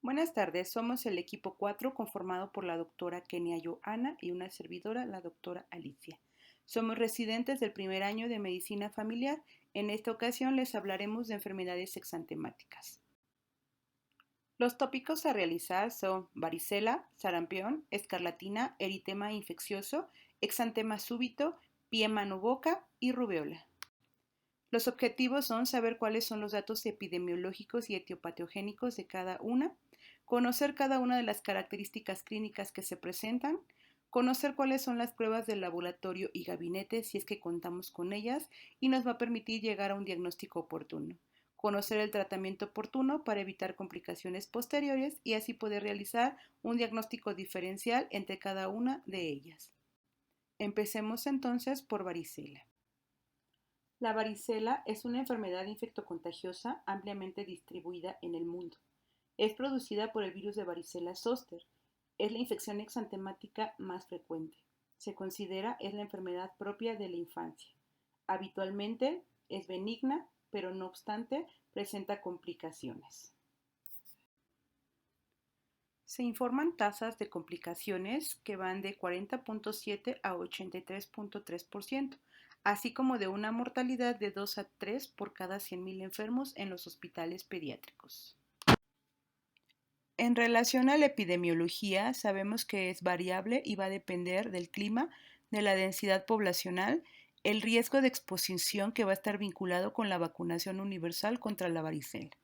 Buenas tardes, somos el equipo 4 conformado por la doctora Kenia Johanna y una servidora, la doctora Alicia. Somos residentes del primer año de medicina familiar. En esta ocasión les hablaremos de enfermedades exantemáticas. Los tópicos a realizar son varicela, sarampión, escarlatina, eritema infeccioso, exantema súbito, pie, mano, boca y rubeola. Los objetivos son saber cuáles son los datos epidemiológicos y etiopatogénicos de cada una, conocer cada una de las características clínicas que se presentan, conocer cuáles son las pruebas del laboratorio y gabinete si es que contamos con ellas y nos va a permitir llegar a un diagnóstico oportuno, conocer el tratamiento oportuno para evitar complicaciones posteriores y así poder realizar un diagnóstico diferencial entre cada una de ellas. Empecemos entonces por varicela. La varicela es una enfermedad infectocontagiosa ampliamente distribuida en el mundo. Es producida por el virus de varicela zoster. Es la infección exantemática más frecuente. Se considera es la enfermedad propia de la infancia. Habitualmente es benigna, pero no obstante presenta complicaciones. Se informan tasas de complicaciones que van de 40.7 a 83.3%, así como de una mortalidad de 2 a 3 por cada 100.000 enfermos en los hospitales pediátricos. En relación a la epidemiología, sabemos que es variable y va a depender del clima, de la densidad poblacional, el riesgo de exposición que va a estar vinculado con la vacunación universal contra la varicela.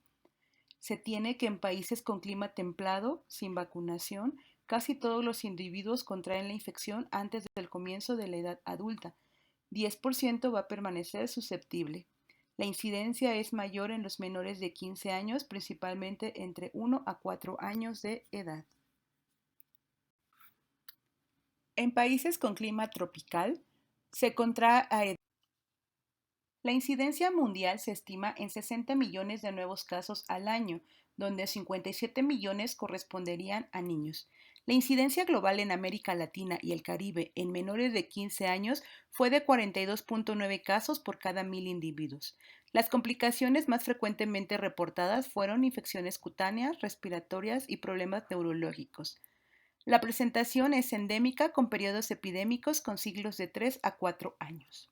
Se tiene que en países con clima templado, sin vacunación, casi todos los individuos contraen la infección antes del comienzo de la edad adulta. 10% va a permanecer susceptible. La incidencia es mayor en los menores de 15 años, principalmente entre 1 a 4 años de edad. En países con clima tropical, se contrae a edad. La incidencia mundial se estima en 60 millones de nuevos casos al año, donde 57 millones corresponderían a niños. La incidencia global en América Latina y el Caribe en menores de 15 años fue de 42.9 casos por cada 1.000 individuos. Las complicaciones más frecuentemente reportadas fueron infecciones cutáneas, respiratorias y problemas neurológicos. La presentación es endémica con periodos epidémicos con ciclos de 3 a 4 años.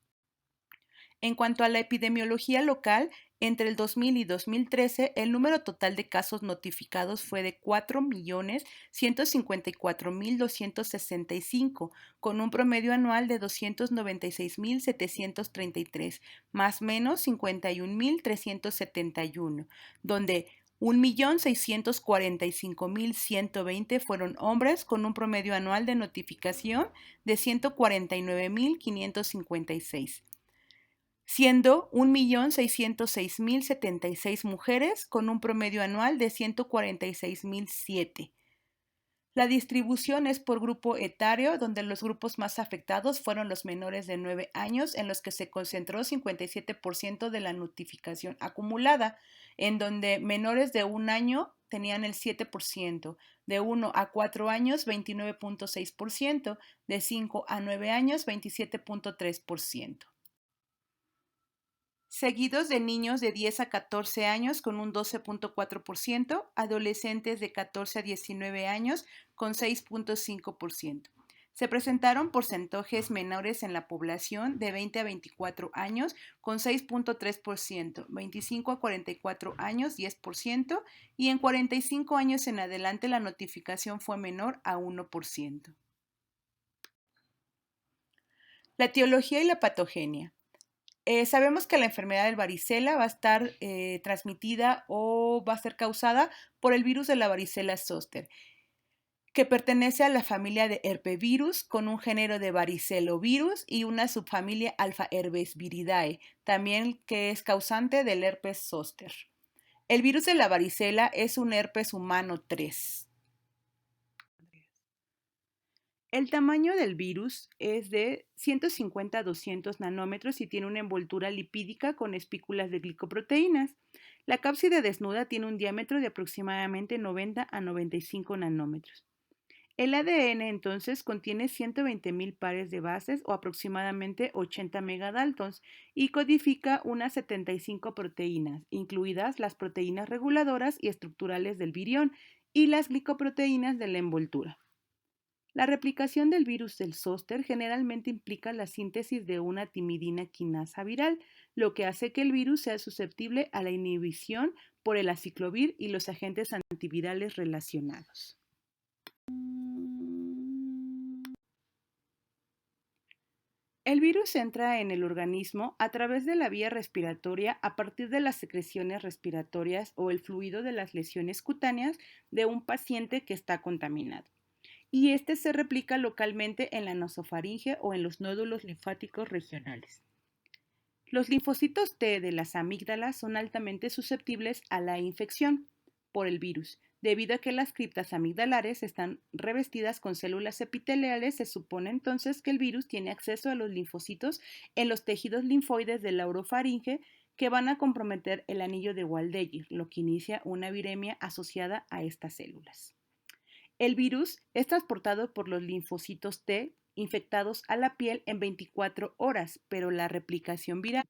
En cuanto a la epidemiología local, entre el 2000 y 2013, el número total de casos notificados fue de 4.154.265, con un promedio anual de 296.733, más o menos 51.371, donde 1.645.120 fueron hombres con un promedio anual de notificación de 149.556, siendo 1.606.076 mujeres con un promedio anual de 146.007. La distribución es por grupo etario, donde los grupos más afectados fueron los menores de 9 años, en los que se concentró 57% de la notificación acumulada, en donde menores de 1 año tenían el 7%, de 1 a 4 años 29.6%, de 5 a 9 años 27.3%. Seguidos de niños de 10 a 14 años con un 12.4%, adolescentes de 14 a 19 años con 6.5%. Se presentaron porcentajes menores en la población de 20 a 24 años con 6.3%, 25 a 44 años 10% y en 45 años en adelante la notificación fue menor a 1%. La etiología y la patogenia. Sabemos que la enfermedad del varicela va a estar transmitida o va a ser causada por el virus de la varicela zoster, que pertenece a la familia de herpevirus con un género de varicelovirus y una subfamilia alfa herpesviridae, también que es causante del herpes zóster. El virus de la varicela es un herpes humano 3. El tamaño del virus es de 150 a 200 nanómetros y tiene una envoltura lipídica con espículas de glicoproteínas. La cápside desnuda tiene un diámetro de aproximadamente 90 a 95 nanómetros. El ADN entonces contiene 120.000 pares de bases o aproximadamente 80 megadaltons y codifica unas 75 proteínas, incluidas las proteínas reguladoras y estructurales del virión y las glicoproteínas de la envoltura. La replicación del virus del zóster generalmente implica la síntesis de una timidina quinasa viral, lo que hace que el virus sea susceptible a la inhibición por el aciclovir y los agentes antivirales relacionados. El virus entra en el organismo a través de la vía respiratoria a partir de las secreciones respiratorias o el fluido de las lesiones cutáneas de un paciente que está contaminado. Y este se replica localmente en la nasofaringe o en los nódulos linfáticos regionales. Los linfocitos T de las amígdalas son altamente susceptibles a la infección por el virus. Debido a que las criptas amigdalares están revestidas con células epiteliales, se supone entonces que el virus tiene acceso a los linfocitos en los tejidos linfoides de la orofaringe que van a comprometer el anillo de Waldeyer, lo que inicia una viremia asociada a estas células. El virus es transportado por los linfocitos T infectados a la piel en 24 horas, pero la replicación viral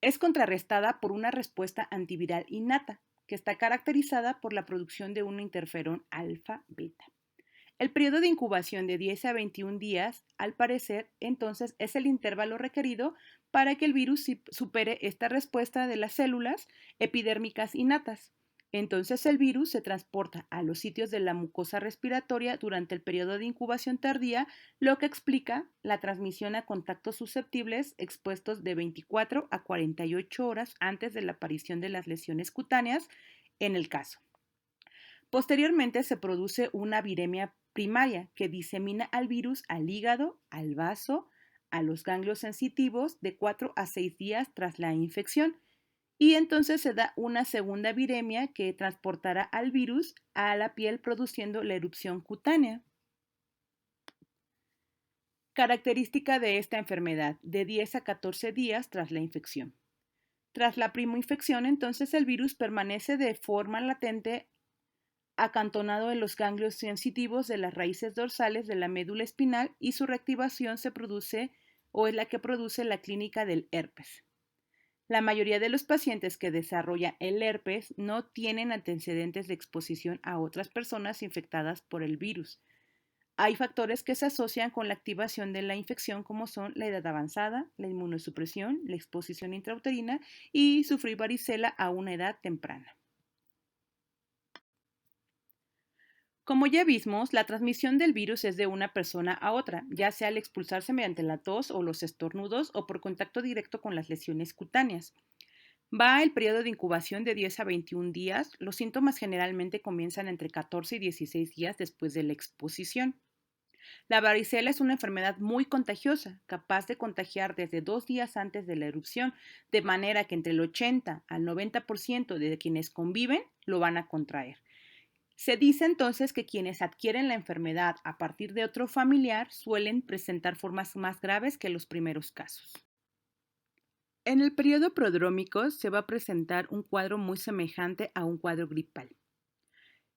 es contrarrestada por una respuesta antiviral innata, que está caracterizada por la producción de un interferón alfa-beta. El periodo de incubación de 10 a 21 días, al parecer, entonces es el intervalo requerido para que el virus supere esta respuesta de las células epidérmicas innatas. Entonces el virus se transporta a los sitios de la mucosa respiratoria durante el periodo de incubación tardía, lo que explica la transmisión a contactos susceptibles expuestos de 24 a 48 horas antes de la aparición de las lesiones cutáneas en el caso. Posteriormente se produce una viremia primaria que disemina al virus al hígado, al vaso, a los ganglios sensitivos de 4 a 6 días tras la infección. Y entonces se da una segunda viremia que transportará al virus a la piel produciendo la erupción cutánea. Característica de esta enfermedad, de 10 a 14 días tras la infección. Tras la primoinfección, entonces el virus permanece de forma latente acantonado en los ganglios sensitivos de las raíces dorsales de la médula espinal y su reactivación se produce o es la que produce la clínica del herpes. La mayoría de los pacientes que desarrollan el herpes no tienen antecedentes de exposición a otras personas infectadas por el virus. Hay factores que se asocian con la activación de la infección como son la edad avanzada, la inmunosupresión, la exposición intrauterina y sufrir varicela a una edad temprana. Como ya vimos, la transmisión del virus es de una persona a otra, ya sea al expulsarse mediante la tos o los estornudos o por contacto directo con las lesiones cutáneas. Va el periodo de incubación de 10 a 21 días. Los síntomas generalmente comienzan entre 14 y 16 días después de la exposición. La varicela es una enfermedad muy contagiosa, capaz de contagiar desde 2 días antes de la erupción, de manera que entre el 80 al 90% de quienes conviven lo van a contraer. Se dice entonces que quienes adquieren la enfermedad a partir de otro familiar suelen presentar formas más graves que los primeros casos. En el periodo prodrómico se va a presentar un cuadro muy semejante a un cuadro gripal.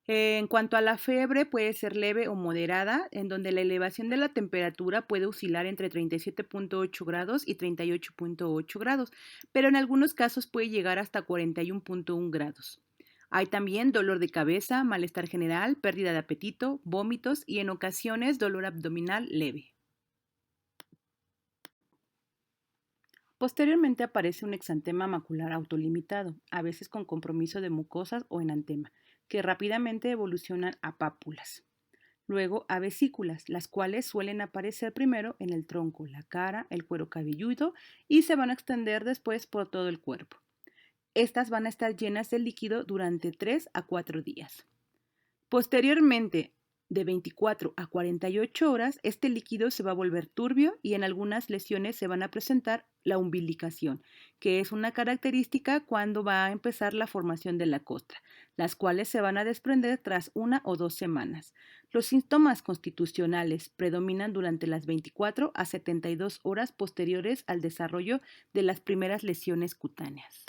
En cuanto a la fiebre, puede ser leve o moderada, en donde la elevación de la temperatura puede oscilar entre 37.8 grados y 38.8 grados, pero en algunos casos puede llegar hasta 41.1 grados. Hay también dolor de cabeza, malestar general, pérdida de apetito, vómitos y en ocasiones dolor abdominal leve. Posteriormente aparece un exantema macular autolimitado, a veces con compromiso de mucosas o enantema, que rápidamente evolucionan a pápulas. Luego a vesículas, las cuales suelen aparecer primero en el tronco, la cara, el cuero cabelludo y se van a extender después por todo el cuerpo. Estas van a estar llenas de líquido durante 3 a 4 días. Posteriormente, de 24 a 48 horas, este líquido se va a volver turbio y en algunas lesiones se van a presentar la umbilicación, que es una característica cuando va a empezar la formación de la costra, las cuales se van a desprender tras 1 o 2 semanas. Los síntomas constitucionales predominan durante las 24 a 72 horas posteriores al desarrollo de las primeras lesiones cutáneas.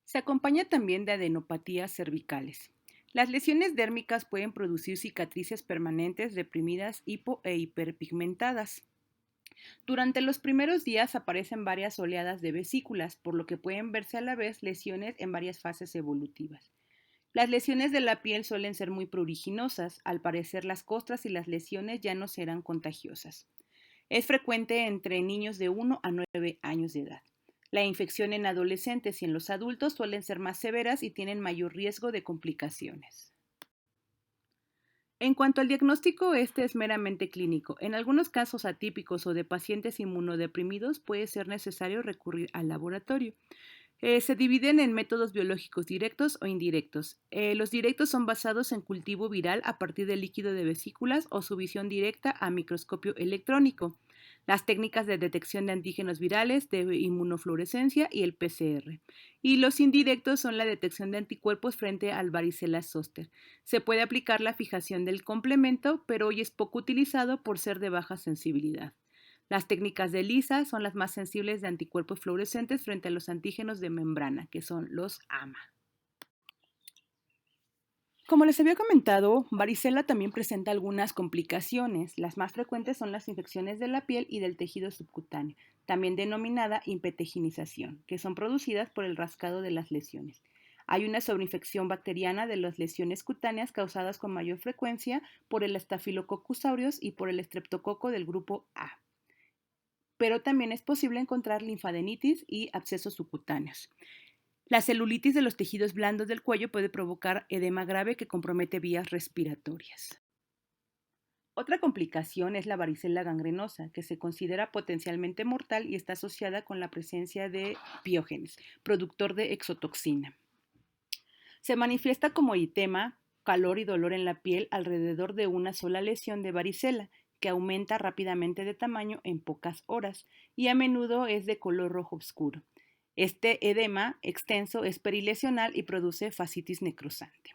Se acompaña también de adenopatías cervicales. Las lesiones dérmicas pueden producir cicatrices permanentes deprimidas hipo e hiperpigmentadas. Durante los primeros días aparecen varias oleadas de vesículas, por lo que pueden verse a la vez lesiones en varias fases evolutivas. Las lesiones de la piel suelen ser muy pruriginosas. Al parecer, las costras y las lesiones ya no serán contagiosas. Es frecuente entre niños de 1 a 9 años de edad. La infección en adolescentes y en los adultos suelen ser más severas y tienen mayor riesgo de complicaciones. En cuanto al diagnóstico, este es meramente clínico. En algunos casos atípicos o de pacientes inmunodeprimidos puede ser necesario recurrir al laboratorio. Se dividen en métodos biológicos directos o indirectos. Los directos son basados en cultivo viral a partir del líquido de vesículas o su visión directa a microscopio electrónico. Las técnicas de detección de antígenos virales, de inmunofluorescencia y el PCR. Y los indirectos son la detección de anticuerpos frente al varicela zoster. Se puede aplicar la fijación del complemento, pero hoy es poco utilizado por ser de baja sensibilidad. Las técnicas de ELISA son las más sensibles de anticuerpos fluorescentes frente a los antígenos de membrana, que son los AMA. Como les había comentado, varicela también presenta algunas complicaciones. Las más frecuentes son las infecciones de la piel y del tejido subcutáneo, también denominada impeteginización, que son producidas por el rascado de las lesiones. Hay una sobreinfección bacteriana de las lesiones cutáneas causadas con mayor frecuencia por el Staphylococcus aureus y por el estreptococo del grupo A, pero también es posible encontrar linfadenitis y abscesos subcutáneos. La celulitis de los tejidos blandos del cuello puede provocar edema grave que compromete vías respiratorias. Otra complicación es la varicela gangrenosa, que se considera potencialmente mortal y está asociada con la presencia de piógenes, productor de exotoxina. Se manifiesta como eritema, calor y dolor en la piel alrededor de una sola lesión de varicela, que aumenta rápidamente de tamaño en pocas horas y a menudo es de color rojo oscuro. Este edema extenso es perilesional y produce fascitis necrosante.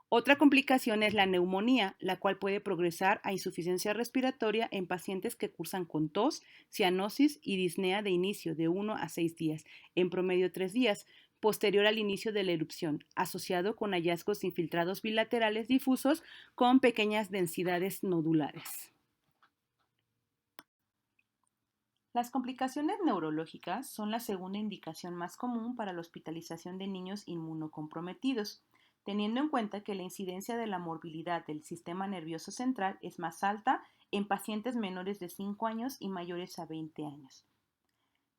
Otra complicación es la neumonía, la cual puede progresar a insuficiencia respiratoria en pacientes que cursan con tos, cianosis y disnea de inicio de 1 a 6 días, en promedio 3 días, posterior al inicio de la erupción, asociado con hallazgos infiltrados bilaterales difusos con pequeñas densidades nodulares. Las complicaciones neurológicas son la segunda indicación más común para la hospitalización de niños inmunocomprometidos, teniendo en cuenta que la incidencia de la morbilidad del sistema nervioso central es más alta en pacientes menores de 5 años y mayores a 20 años.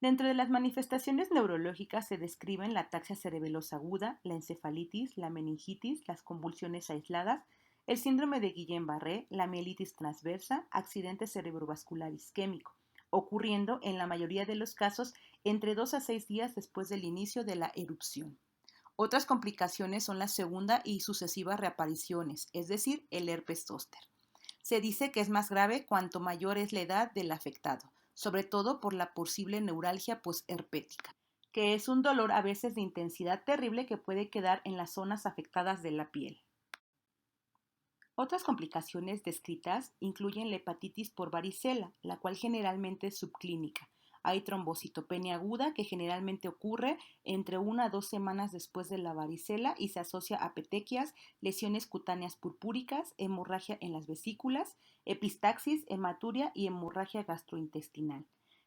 Dentro de las manifestaciones neurológicas se describen la ataxia cerebelosa aguda, la encefalitis, la meningitis, las convulsiones aisladas, el síndrome de Guillain-Barré, la mielitis transversa, accidente cerebrovascular isquémico, ocurriendo en la mayoría de los casos entre 2 a 6 días después del inicio de la erupción. Otras complicaciones son la segunda y sucesivas reapariciones, es decir, el herpes zóster. Se dice que es más grave cuanto mayor es la edad del afectado, sobre todo por la posible neuralgia posherpética, que es un dolor a veces de intensidad terrible que puede quedar en las zonas afectadas de la piel. Otras complicaciones descritas incluyen la hepatitis por varicela, la cual generalmente es subclínica. Hay trombocitopenia aguda que generalmente ocurre entre 1 a 2 semanas después de la varicela y se asocia a petequias, lesiones cutáneas purpúricas, hemorragia en las vesículas, epistaxis, hematuria y hemorragia gastrointestinal.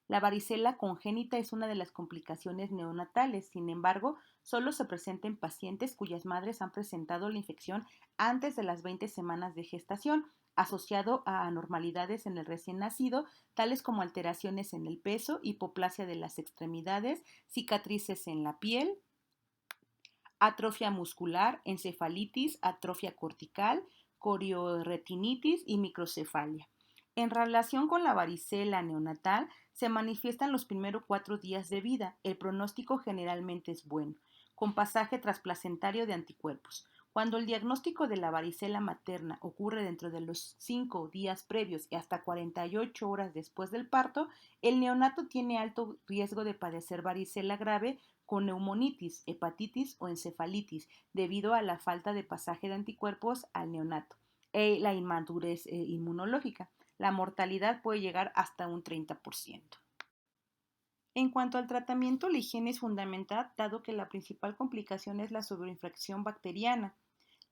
La varicela congénita es una de las complicaciones neonatales, sin embargo, solo se presenta en pacientes cuyas madres han presentado la infección antes de las 20 semanas de gestación, asociado a anormalidades en el recién nacido, tales como alteraciones en el peso, hipoplasia de las extremidades, cicatrices en la piel, atrofia muscular, encefalitis, atrofia cortical, corioretinitis y microcefalia. En relación con la varicela neonatal, se manifiestan los primeros 4 días de vida. El pronóstico generalmente es bueno, con pasaje transplacentario de anticuerpos. Cuando el diagnóstico de la varicela materna ocurre dentro de los 5 días previos y hasta 48 horas después del parto, el neonato tiene alto riesgo de padecer varicela grave con neumonitis, hepatitis o encefalitis debido a la falta de pasaje de anticuerpos al neonato y la inmadurez inmunológica. La mortalidad puede llegar hasta un 30%. En cuanto al tratamiento, la higiene es fundamental, dado que la principal complicación es la sobreinfección bacteriana.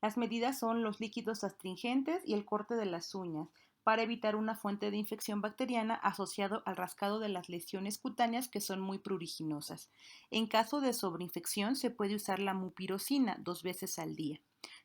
Las medidas son los líquidos astringentes y el corte de las uñas, para evitar una fuente de infección bacteriana asociado al rascado de las lesiones cutáneas que son muy pruriginosas. En caso de sobreinfección se puede usar la mupirocina 2 veces al día.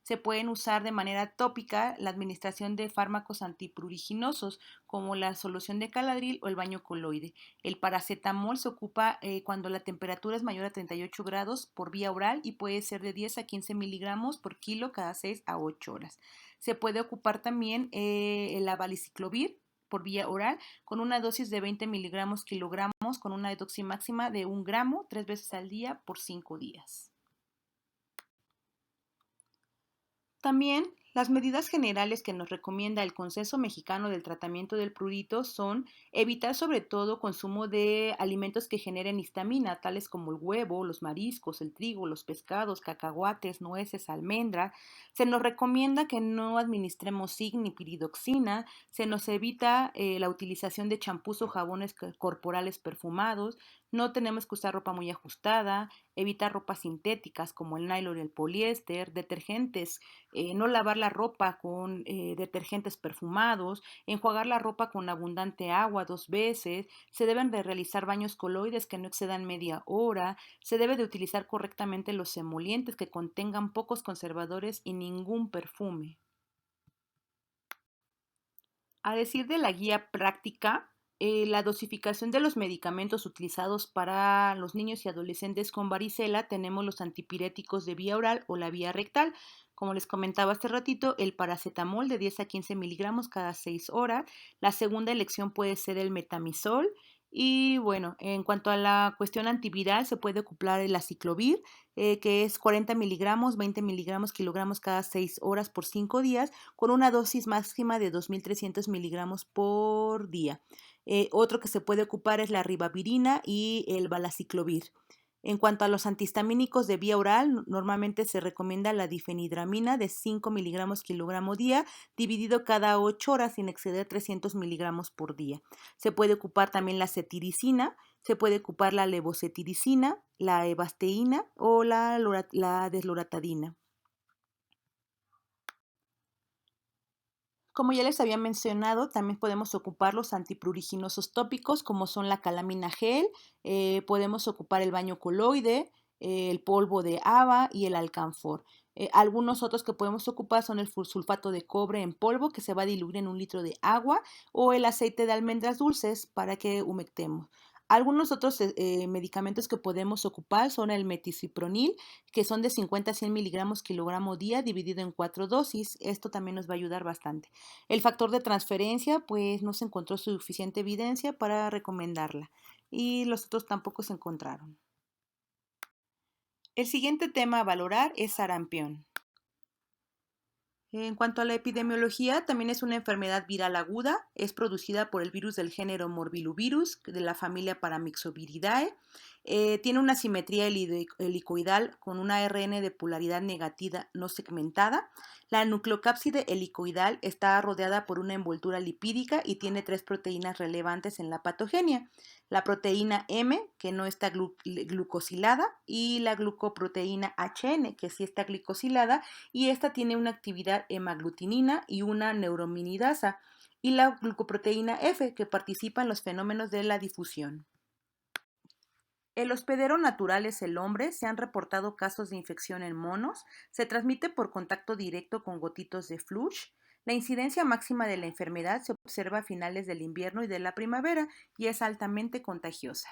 Se pueden usar de manera tópica la administración de fármacos antipruriginosos como la solución de Caladril o el baño coloide. El paracetamol se ocupa cuando la temperatura es mayor a 38 grados por vía oral y puede ser de 10 a 15 miligramos por kilo cada 6 a 8 horas. Se puede ocupar también el avalciclovir por vía oral con una dosis de 20 miligramos kilogramos con una dosis máxima de 1 gramo 3 veces al día por 5 días. También las medidas generales que nos recomienda el Consejo Mexicano del Tratamiento del Prurito son evitar sobre todo consumo de alimentos que generen histamina, tales como el huevo, los mariscos, el trigo, los pescados, cacahuates, nueces, almendras. Se nos recomienda que no administremos zinc ni piridoxina, se nos evita la utilización de champús o jabones corporales perfumados, no tenemos que usar ropa muy ajustada, evitar ropas sintéticas como el nylon y el poliéster, detergentes, no lavar la ropa con detergentes perfumados, enjuagar la ropa con abundante agua 2 veces, se deben de realizar baños coloides que no excedan media hora, se debe de utilizar correctamente los emolientes que contengan pocos conservadores y ningún perfume. A decir de la guía práctica, la dosificación de los medicamentos utilizados para los niños y adolescentes con varicela tenemos los antipiréticos de vía oral o la vía rectal. Como les comentaba hace ratito, el paracetamol de 10 a 15 miligramos cada 6 horas. La segunda elección puede ser el metamizol. Y bueno, en cuanto a la cuestión antiviral, se puede ocupar el aciclovir, que es 40 miligramos, 20 miligramos kilogramos cada 6 horas por 5 días con una dosis máxima de 2.300 miligramos por día. Otro que se puede ocupar es la ribavirina y el valaciclovir. En cuanto a los antihistamínicos de vía oral, normalmente se recomienda la difenidramina de 5 miligramos kilogramo día, dividido cada 8 horas sin exceder 300 miligramos por día. Se puede ocupar también la cetiricina, se puede ocupar la levocetiricina, la evasteína o la desloratadina. Como ya les había mencionado, también podemos ocupar los antipruriginosos tópicos, como son la calamina gel, podemos ocupar el baño coloide, el polvo de haba y el alcanfor. Algunos otros que podemos ocupar son el sulfato de cobre en polvo, que se va a diluir en 1 litro de agua, o el aceite de almendras dulces para que humectemos. Algunos otros medicamentos que podemos ocupar son el metilcipronil, que son de 50 a 100 miligramos kilogramo día dividido en 4 dosis. Esto también nos va a ayudar bastante. El factor de transferencia, pues no se encontró suficiente evidencia para recomendarla y los otros tampoco se encontraron. El siguiente tema a valorar es sarampión. En cuanto a la epidemiología, también es una enfermedad viral aguda, es producida por el virus del género Morbilluvirus de la familia Paramyxoviridae. Tiene una simetría helicoidal con una ARN de polaridad negativa no segmentada. La nucleocápside helicoidal está rodeada por una envoltura lipídica y tiene 3 proteínas relevantes en la patogenia. La proteína M, que no está glucosilada, y la glucoproteína HN, que sí está glicosilada, y esta tiene una actividad hemaglutinina y una neurominidasa, y la glucoproteína F, que participa en los fenómenos de la difusión. El hospedero natural es el hombre, se han reportado casos de infección en monos, se transmite por contacto directo con gotitos de flush. La incidencia máxima de la enfermedad se observa a finales del invierno y de la primavera y es altamente contagiosa.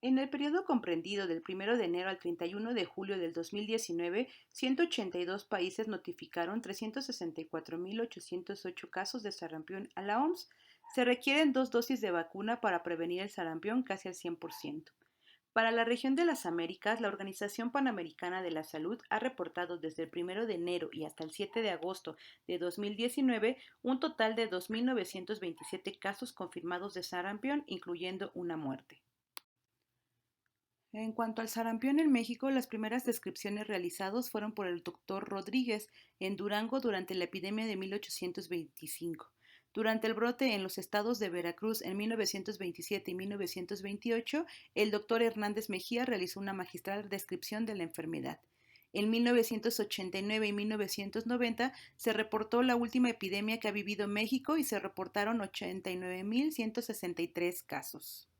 En el periodo comprendido del 1 de enero al 31 de julio del 2019, 182 países notificaron 364.808 casos de sarampión a la OMS. Se requieren 2 dosis de vacuna para prevenir el sarampión casi al 100%. Para la región de las Américas, la Organización Panamericana de la Salud ha reportado desde el 1 de enero y hasta el 7 de agosto de 2019 un total de 2.927 casos confirmados de sarampión, incluyendo una muerte. En cuanto al sarampión en México, las primeras descripciones realizadas fueron por el doctor Rodríguez en Durango durante la epidemia de 1825. Durante el brote en los estados de Veracruz en 1927 y 1928, el doctor Hernández Mejía realizó una magistral descripción de la enfermedad. En 1989 y 1990 se reportó la última epidemia que ha vivido México y se reportaron 89.163 casos.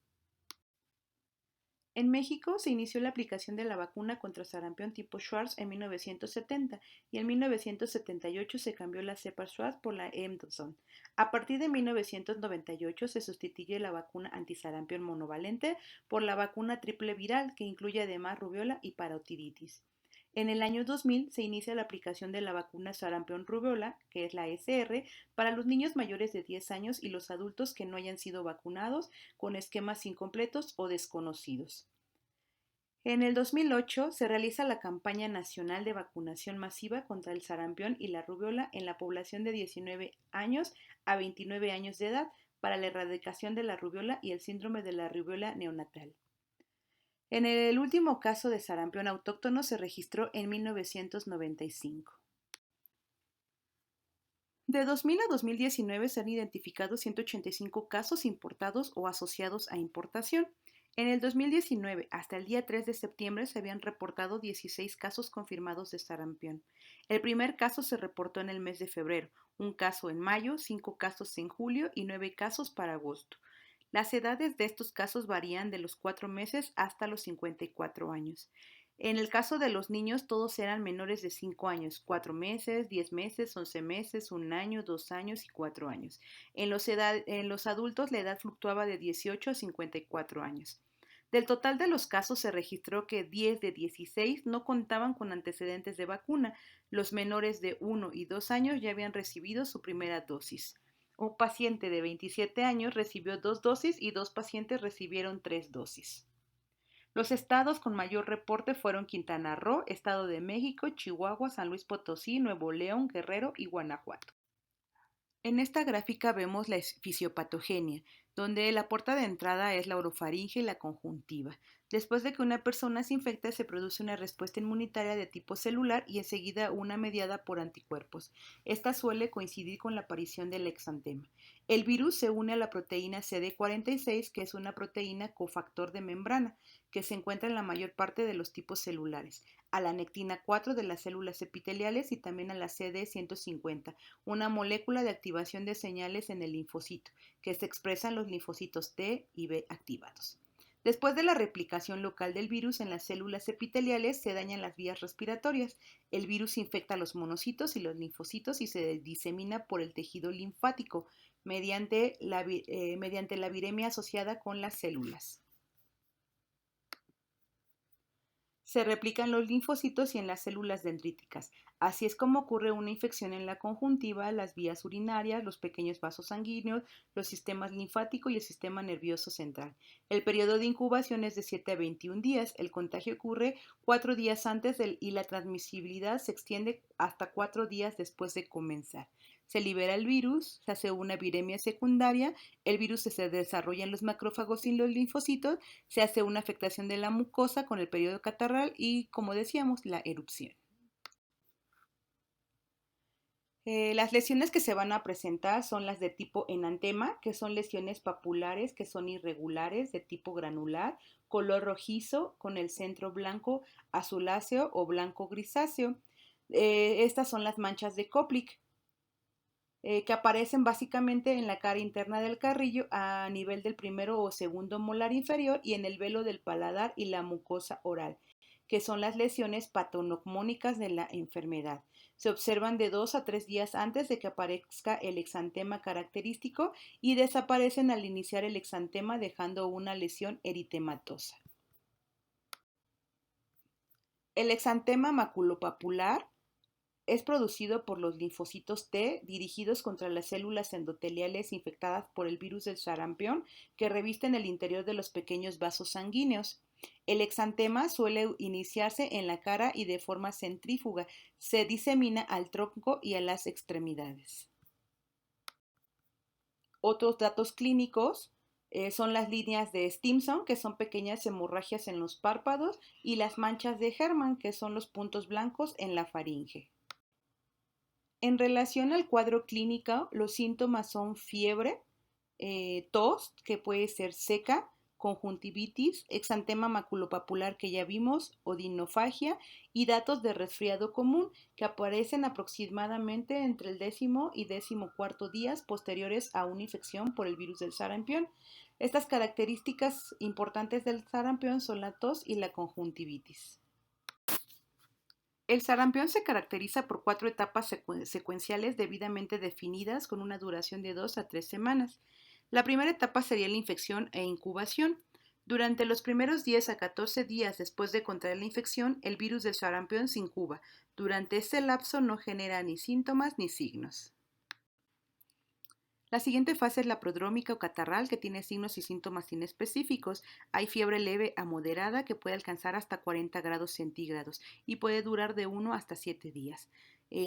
En México se inició la aplicación de la vacuna contra sarampión tipo Schwarz en 1970 y en 1978 se cambió la cepa Schwarz por la Mdson. A partir de 1998 se sustituye la vacuna antisarampión monovalente por la vacuna triple viral que incluye además rubiola y parotiditis. En el año 2000 se inicia la aplicación de la vacuna sarampión rubiola, que es la SR, para los niños mayores de 10 años y los adultos que no hayan sido vacunados con esquemas incompletos o desconocidos. En el 2008 se realiza la campaña nacional de vacunación masiva contra el sarampión y la rubiola en la población de 19 años a 29 años de edad para la erradicación de la rubiola y el síndrome de la rubiola neonatal. En el último caso de sarampión autóctono se registró en 1995. De 2000 a 2019 se han identificado 185 casos importados o asociados a importación. En el 2019 hasta el día 3 de septiembre se habían reportado 16 casos confirmados de sarampión. El primer caso se reportó en el mes de febrero, un caso en mayo, 5 casos en julio y 9 casos para agosto. Las edades de estos casos varían de los 4 meses hasta los 54 años. En el caso de los niños, todos eran menores de 5 años, 4 meses, 10 meses, 11 meses, 1 año, 2 años y 4 años. En los adultos, la edad fluctuaba de 18 a 54 años. Del total de los casos se registró que 10 de 16 no contaban con antecedentes de vacuna. Los menores de 1 y 2 años ya habían recibido su primera dosis. Un paciente de 27 años recibió 2 dosis y 2 pacientes recibieron 3 dosis. Los estados con mayor reporte fueron Quintana Roo, Estado de México, Chihuahua, San Luis Potosí, Nuevo León, Guerrero y Guanajuato. En esta gráfica vemos la fisiopatogenia, donde la puerta de entrada es la orofaringe y la conjuntiva. Después de que una persona se infecta, se produce una respuesta inmunitaria de tipo celular y enseguida una mediada por anticuerpos. Esta suele coincidir con la aparición del exantema. El virus se une a la proteína CD46, que es una proteína cofactor de membrana, que se encuentra en la mayor parte de los tipos celulares, a la nectina 4 de las células epiteliales y también a la CD150, una molécula de activación de señales en el linfocito, que se expresan los linfocitos T y B activados. Después de la replicación local del virus en las células epiteliales se dañan las vías respiratorias. El virus infecta los monocitos y los linfocitos y se disemina por el tejido linfático mediante la viremia asociada con las células. Se replican los linfocitos y en las células dendríticas. Así es como ocurre una infección en la conjuntiva, las vías urinarias, los pequeños vasos sanguíneos, los sistemas linfático y el sistema nervioso central. El periodo de incubación es de 7 a 21 días. El contagio ocurre 4 días antes y la transmisibilidad se extiende hasta 4 días después de comenzar. Se libera el virus, se hace una viremia secundaria, el virus se desarrolla en los macrófagos y los linfocitos, se hace una afectación de la mucosa con el periodo catarral y, como decíamos, la erupción. Las lesiones que se van a presentar son las de tipo enantema, que son lesiones papulares que son irregulares, de tipo granular, color rojizo, con el centro blanco azuláceo o blanco grisáceo. Estas son las manchas de Koplik, que aparecen básicamente en la cara interna del carrillo a nivel del primero o segundo molar inferior y en el velo del paladar y la mucosa oral, que son las lesiones patognomónicas de la enfermedad. Se observan de 2 a 3 días antes de que aparezca el exantema característico y desaparecen al iniciar el exantema dejando una lesión eritematosa. El exantema maculopapular es producido por los linfocitos T dirigidos contra las células endoteliales infectadas por el virus del sarampión que revisten el interior de los pequeños vasos sanguíneos. El exantema suele iniciarse en la cara y de forma centrífuga se disemina al tronco y a las extremidades. Otros datos clínicos son las líneas de Stimson, que son pequeñas hemorragias en los párpados, y las manchas de Hermann, que son los puntos blancos en la faringe. En relación al cuadro clínico, los síntomas son fiebre, tos, que puede ser seca, conjuntivitis, exantema maculopapular que ya vimos, odinofagia y datos de resfriado común que aparecen aproximadamente entre el 10º y 14º días posteriores a una infección por el virus del sarampión. Estas características importantes del sarampión son la tos y la conjuntivitis. El sarampión se caracteriza por 4 etapas secuenciales debidamente definidas con una duración de 2 a 3 semanas. La primera etapa sería la infección e incubación. Durante los primeros 10 a 14 días después de contraer la infección, el virus del sarampión se incuba. Durante este lapso no genera ni síntomas ni signos. La siguiente fase es la prodrómica o catarral, que tiene signos y síntomas inespecíficos. Hay fiebre leve a moderada que puede alcanzar hasta 40 grados centígrados y puede durar de 1 hasta 7 días.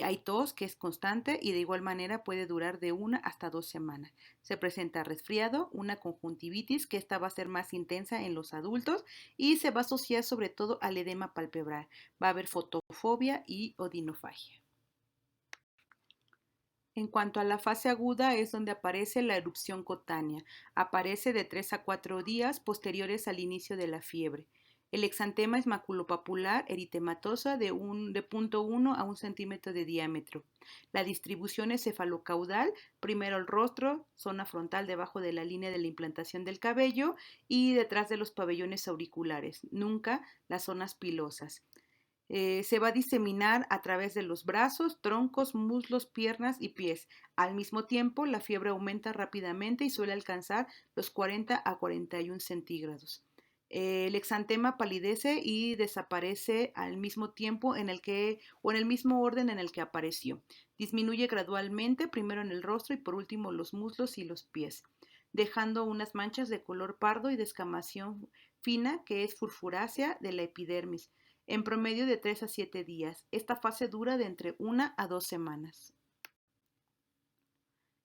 Hay tos que es constante y de igual manera puede durar de 1 hasta 2 semanas. Se presenta resfriado, una conjuntivitis que esta va a ser más intensa en los adultos y se va a asociar sobre todo al edema palpebral. Va a haber fotofobia y odinofagia. En cuanto a la fase aguda es donde aparece la erupción cutánea. Aparece de 3 a 4 días posteriores al inicio de la fiebre. El exantema es maculopapular eritematosa de 0.1 a 1 centímetro de diámetro. La distribución es cefalocaudal, primero el rostro, zona frontal debajo de la línea de la implantación del cabello y detrás de los pabellones auriculares, nunca las zonas pilosas. Se va a diseminar a través de los brazos, troncos, muslos, piernas y pies. Al mismo tiempo, la fiebre aumenta rápidamente y suele alcanzar los 40 a 41 centígrados. El exantema palidece y desaparece al mismo tiempo en el mismo orden en el que apareció. Disminuye gradualmente, primero en el rostro y por último los muslos y los pies, dejando unas manchas de color pardo y descamación fina que es furfurácea de la epidermis en promedio de 3 a 7 días. Esta fase dura de entre 1 a 2 semanas.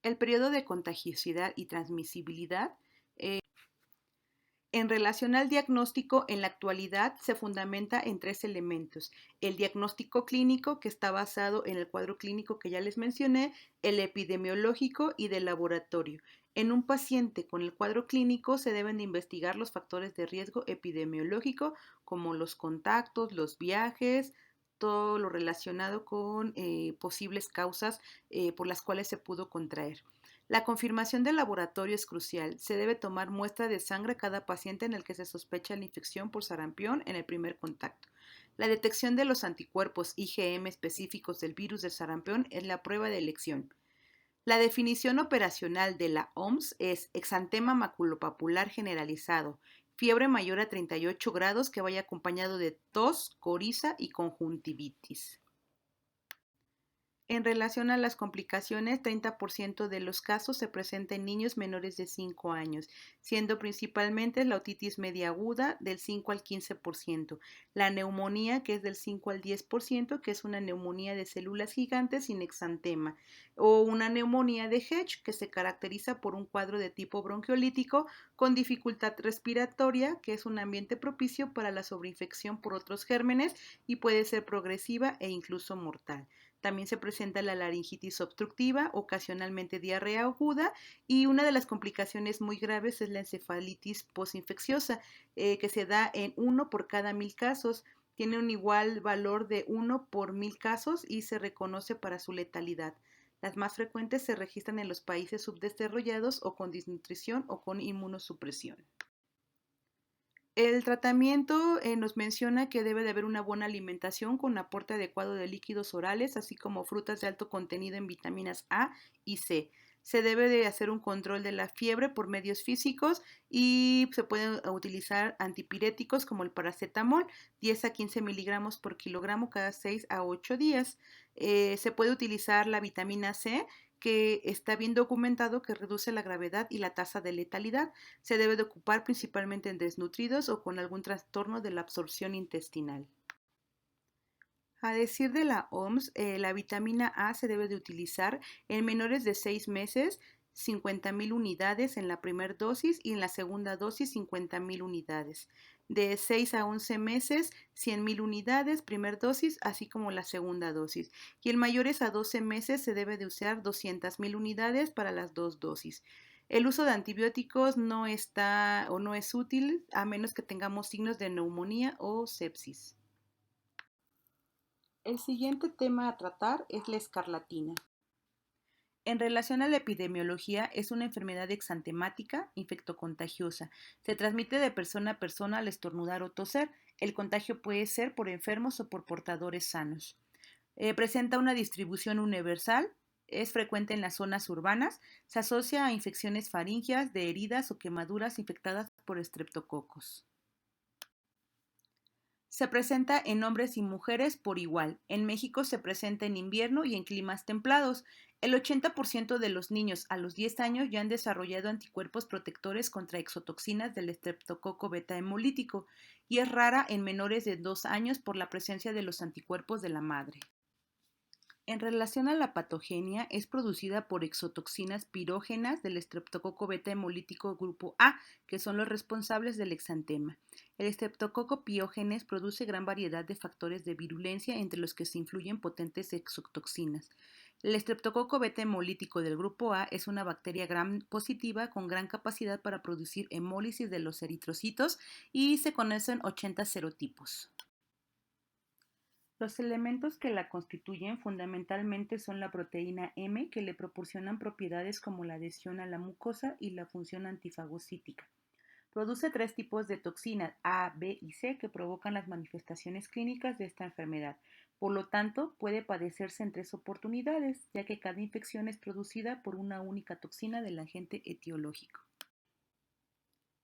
El periodo de contagiosidad y transmisibilidad. En relación al diagnóstico, en la actualidad se fundamenta en 3 elementos. El diagnóstico clínico, que está basado en el cuadro clínico que ya les mencioné, el epidemiológico y del laboratorio. En un paciente con el cuadro clínico se deben de investigar los factores de riesgo epidemiológico, como los contactos, los viajes, todo lo relacionado con posibles causas por las cuales se pudo contraer. La confirmación del laboratorio es crucial. Se debe tomar muestra de sangre a cada paciente en el que se sospecha la infección por sarampión en el primer contacto. La detección de los anticuerpos IgM específicos del virus del sarampión es la prueba de elección. La definición operacional de la OMS es exantema maculopapular generalizado, fiebre mayor a 38 grados que vaya acompañado de tos, coriza y conjuntivitis. En relación a las complicaciones, 30% de los casos se presenta en niños menores de 5 años, siendo principalmente la otitis media aguda del 5 al 15%, la neumonía que es del 5 al 10%, que es una neumonía de células gigantes sin exantema, o una neumonía de Hedge que se caracteriza por un cuadro de tipo bronquiolítico con dificultad respiratoria, que es un ambiente propicio para la sobreinfección por otros gérmenes y puede ser progresiva e incluso mortal. También se presenta la laringitis obstructiva, ocasionalmente diarrea aguda y una de las complicaciones muy graves es la encefalitis postinfecciosa, que se da en 1 por cada 1000 casos. Tiene un igual valor de 1 por 1000 casos y se reconoce para su letalidad. Las más frecuentes se registran en los países subdesarrollados o con desnutrición o con inmunosupresión. El tratamiento nos menciona que debe de haber una buena alimentación con aporte adecuado de líquidos orales, así como frutas de alto contenido en vitaminas A y C. Se debe de hacer un control de la fiebre por medios físicos y se pueden utilizar antipiréticos como el paracetamol, 10 a 15 miligramos por kilogramo cada 6 a 8 días. Se puede utilizar la vitamina C, que está bien documentado que reduce la gravedad y la tasa de letalidad. Se debe de ocupar principalmente en desnutridos o con algún trastorno de la absorción intestinal. A decir de la OMS, la vitamina A se debe de utilizar en menores de 6 meses, 50.000 unidades en la primera dosis y en la segunda dosis 50.000 unidades. De 6 a 11 meses, 100.000 unidades, primera dosis, así como la segunda dosis. Y en mayores a 12 meses se debe de usar 200.000 unidades para las dos dosis. El uso de antibióticos no está o no es útil a menos que tengamos signos de neumonía o sepsis. El siguiente tema a tratar es la escarlatina. En relación a la epidemiología, es una enfermedad exantemática, infectocontagiosa. Se transmite de persona a persona al estornudar o toser. El contagio puede ser por enfermos o por portadores sanos. Presenta una distribución universal. Es frecuente en las zonas urbanas. Se asocia a infecciones faríngeas de heridas o quemaduras infectadas por estreptococos. Se presenta en hombres y mujeres por igual. En México se presenta en invierno y en climas templados. El 80% de los niños a los 10 años ya han desarrollado anticuerpos protectores contra exotoxinas del estreptococo beta hemolítico y es rara en menores de 2 años por la presencia de los anticuerpos de la madre. En relación a la patogenia, es producida por exotoxinas pirógenas del estreptococo beta hemolítico grupo A, que son los responsables del exantema. El estreptococo piógenes produce gran variedad de factores de virulencia entre los que se influyen potentes exotoxinas. El estreptococo beta hemolítico del grupo A es una bacteria gram positiva con gran capacidad para producir hemólisis de los eritrocitos y se conocen 80 serotipos. Los elementos que la constituyen fundamentalmente son la proteína M, que le proporcionan propiedades como la adhesión a la mucosa y la función antifagocítica. Produce 3 tipos de toxinas A, B y C que provocan las manifestaciones clínicas de esta enfermedad. Por lo tanto, puede padecerse en 3 oportunidades, ya que cada infección es producida por una única toxina del agente etiológico.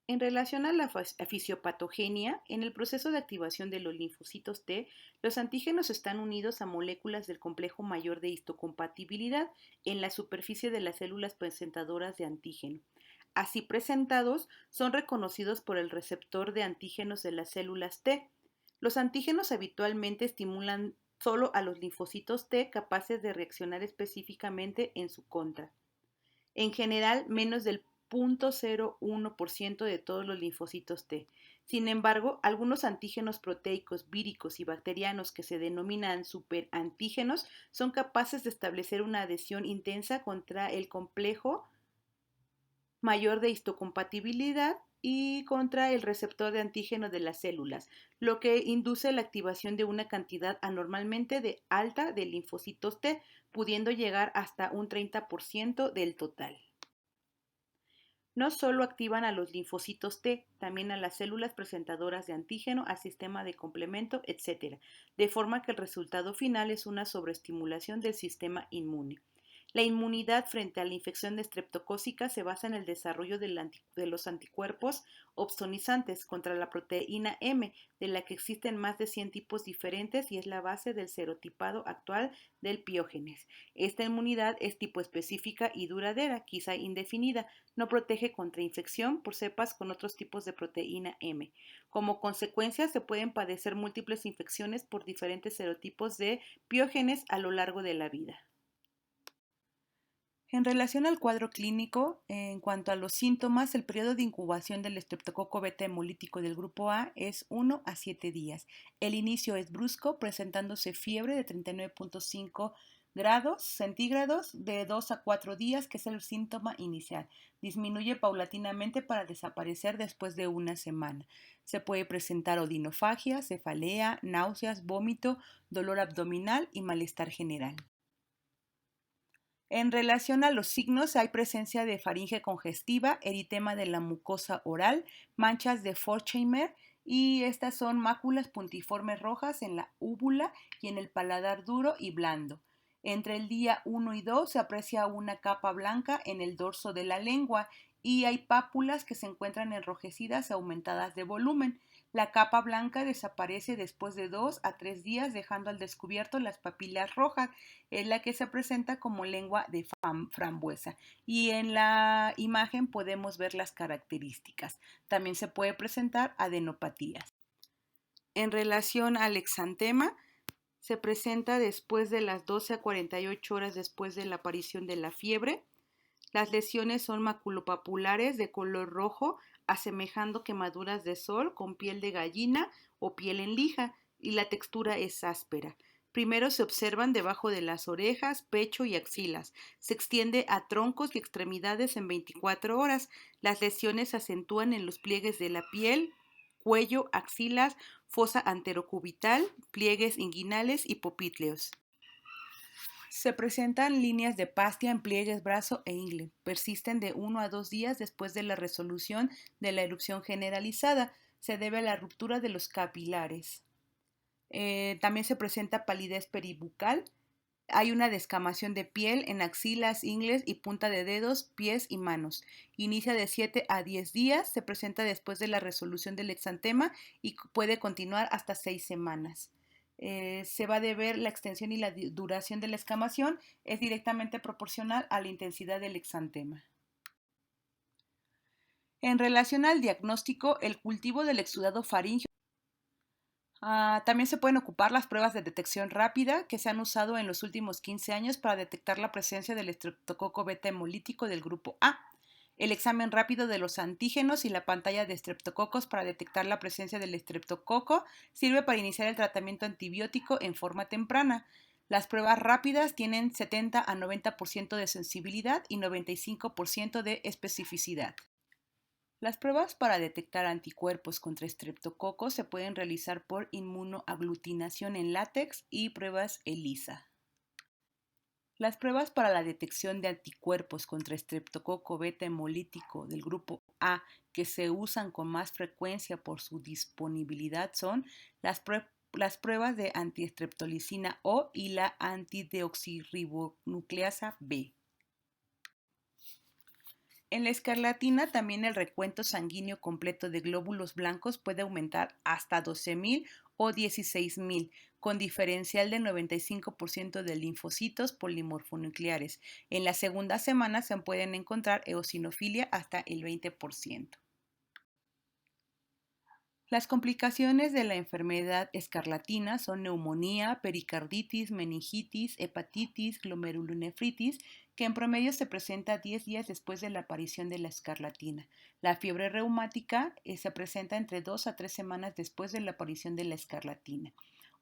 En relación a la fisiopatogenia, en el proceso de activación de los linfocitos T, los antígenos están unidos a moléculas del complejo mayor de histocompatibilidad en la superficie de las células presentadoras de antígeno. Así presentados, son reconocidos por el receptor de antígenos de las células T. Los antígenos habitualmente estimulan solo a los linfocitos T capaces de reaccionar específicamente en su contra. En general, menos del 0.01% de todos los linfocitos T. Sin embargo, algunos antígenos proteicos, víricos y bacterianos que se denominan superantígenos son capaces de establecer una adhesión intensa contra el complejo mayor de histocompatibilidad y contra el receptor de antígeno de las células, lo que induce la activación de una cantidad anormalmente alta de linfocitos T, pudiendo llegar hasta un 30% del total. No solo activan a los linfocitos T, también a las células presentadoras de antígeno, al sistema de complemento, etc., de forma que el resultado final es una sobreestimulación del sistema inmune. La inmunidad frente a la infección estreptocócica se basa en el desarrollo de los anticuerpos opsonizantes contra la proteína M, de la que existen más de 100 tipos diferentes y es la base del serotipado actual del piógenes. Esta inmunidad es tipo específica y duradera, quizá indefinida, no protege contra infección por cepas con otros tipos de proteína M. Como consecuencia, se pueden padecer múltiples infecciones por diferentes serotipos de piógenes a lo largo de la vida. En relación al cuadro clínico, en cuanto a los síntomas, el periodo de incubación del estreptococo beta hemolítico del grupo A es 1 a 7 días. El inicio es brusco, presentándose fiebre de 39.5 grados centígrados de 2 a 4 días, que es el síntoma inicial. Disminuye paulatinamente para desaparecer después de una semana. Se puede presentar odinofagia, cefalea, náuseas, vómito, dolor abdominal y malestar general. En relación a los signos, hay presencia de faringe congestiva, eritema de la mucosa oral, manchas de Forchheimer y estas son máculas puntiformes rojas en la úvula y en el paladar duro y blando. Entre el día 1 y 2 se aprecia una capa blanca en el dorso de la lengua y hay pápulas que se encuentran enrojecidas y aumentadas de volumen. La capa blanca desaparece después de 2 a 3 días, dejando al descubierto las papilas rojas, es la que se presenta como lengua de frambuesa. Y en la imagen podemos ver las características. También se puede presentar adenopatías. En relación al exantema, se presenta después de las 12 a 48 horas después de la aparición de la fiebre. Las lesiones son maculopapulares de color rojo, asemejando quemaduras de sol con piel de gallina o piel en lija, y la textura es áspera. Primero se observan debajo de las orejas, pecho y axilas. Se extiende a troncos y extremidades en 24 horas. Las lesiones se acentúan en los pliegues de la piel, cuello, axilas, fosa anterocubital, pliegues inguinales y popítleos. Se presentan líneas de Pastia en pliegues, brazo e ingle. Persisten de 1 a 2 días después de la resolución de la erupción generalizada. Se debe a la ruptura de los capilares. También se presenta palidez peribucal. Hay una descamación de piel en axilas, ingles y punta de dedos, pies y manos. Inicia de 7 a 10 días, se presenta después de la resolución del exantema y puede continuar hasta 6 semanas. Se va a deber la extensión y la duración de la escamación es directamente proporcional a la intensidad del exantema. En relación al diagnóstico, el cultivo del exudado faríngeo. También se pueden ocupar las pruebas de detección rápida que se han usado en los últimos 15 años para detectar la presencia del estreptococo beta hemolítico del grupo A, el examen rápido de los antígenos y la pantalla de estreptococos para detectar la presencia del estreptococo sirve para iniciar el tratamiento antibiótico en forma temprana. Las pruebas rápidas tienen 70 a 90% de sensibilidad y 95% de especificidad. Las pruebas para detectar anticuerpos contra estreptococos se pueden realizar por inmunoaglutinación en látex y pruebas ELISA. Las pruebas para la detección de anticuerpos contra estreptococo beta hemolítico del grupo A que se usan con más frecuencia por su disponibilidad son las pruebas de antiestreptolicina O y la antideoxirribonucleasa B. En la escarlatina también el recuento sanguíneo completo de glóbulos blancos puede aumentar hasta 12.000 o 16.000, con diferencial del 95% de linfocitos polimorfonucleares. En la segunda semana se pueden encontrar eosinofilia hasta el 20%. Las complicaciones de la enfermedad escarlatina son neumonía, pericarditis, meningitis, hepatitis, glomerulonefritis, que en promedio se presenta 10 días después de la aparición de la escarlatina. La fiebre reumática se presenta entre 2 a 3 semanas después de la aparición de la escarlatina.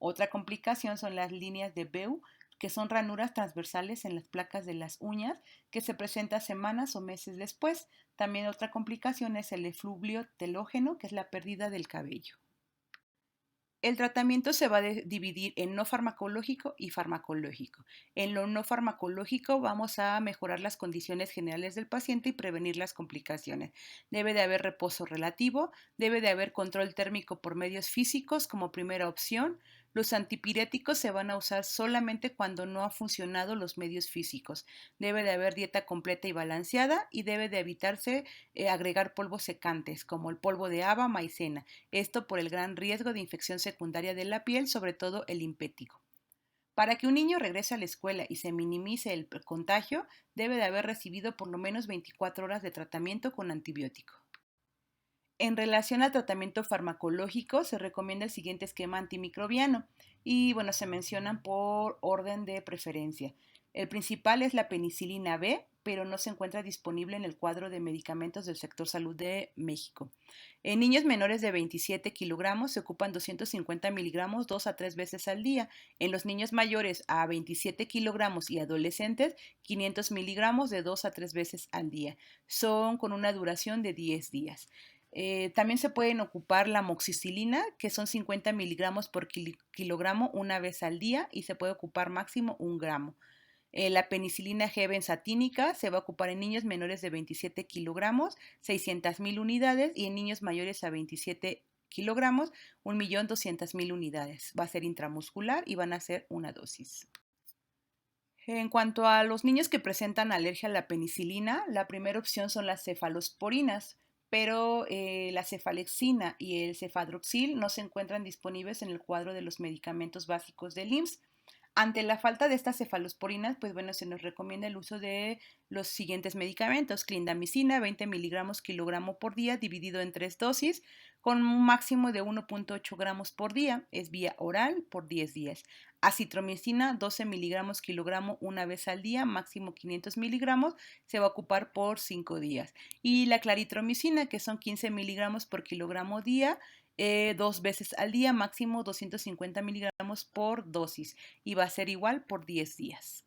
Otra complicación son las líneas de Bew, que son ranuras transversales en las placas de las uñas, que se presenta semanas o meses después. También otra complicación es el efluvio telógeno, que es la pérdida del cabello. El tratamiento se va a dividir en no farmacológico y farmacológico. En lo no farmacológico vamos a mejorar las condiciones generales del paciente y prevenir las complicaciones. Debe de haber reposo relativo, debe de haber control térmico por medios físicos como primera opción. Los antipiréticos se van a usar solamente cuando no han funcionado los medios físicos. Debe de haber dieta completa y balanceada y debe de evitarse agregar polvos secantes como el polvo de haba, maicena. Esto por el gran riesgo de infección secundaria de la piel, sobre todo el impétigo. Para que un niño regrese a la escuela y se minimice el contagio, debe de haber recibido por lo menos 24 horas de tratamiento con antibiótico. En relación al tratamiento farmacológico, se recomienda el siguiente esquema antimicrobiano y bueno, se mencionan por orden de preferencia. El principal es la penicilina B, pero no se encuentra disponible en el cuadro de medicamentos del sector salud de México. En niños menores de 27 kilogramos se ocupan 250 miligramos 2 a 3 veces al día. En los niños mayores a 27 kilogramos y adolescentes, 500 miligramos de 2 a 3 veces al día. Son con una duración de 10 días. También se pueden ocupar la amoxicilina, que son 50 miligramos por kilogramo una vez al día y se puede ocupar máximo 1 gramo. La penicilina G benzatínica se va a ocupar en niños menores de 27 kilogramos, 600.000 unidades y en niños mayores a 27 kilogramos, 1.200.000 unidades. Va a ser intramuscular y van a ser una dosis. En cuanto a los niños que presentan alergia a la penicilina, la primera opción son las cefalosporinas, pero la cefalexina y el cefadroxil no se encuentran disponibles en el cuadro de los medicamentos básicos del IMSS. Ante la falta de estas cefalosporinas, pues bueno, se nos recomienda el uso de los siguientes medicamentos: clindamicina, 20 miligramos kilogramo por día, dividido en 3 dosis, con un máximo de 1.8 gramos por día, es vía oral por 10 días. Acitromicina, 12 miligramos kilogramo una vez al día, máximo 500 miligramos, se va a ocupar por 5 días. Y la claritromicina, que son 15 miligramos por kilogramo día, 2 veces al día, máximo 250 miligramos por dosis, y va a ser igual por 10 días.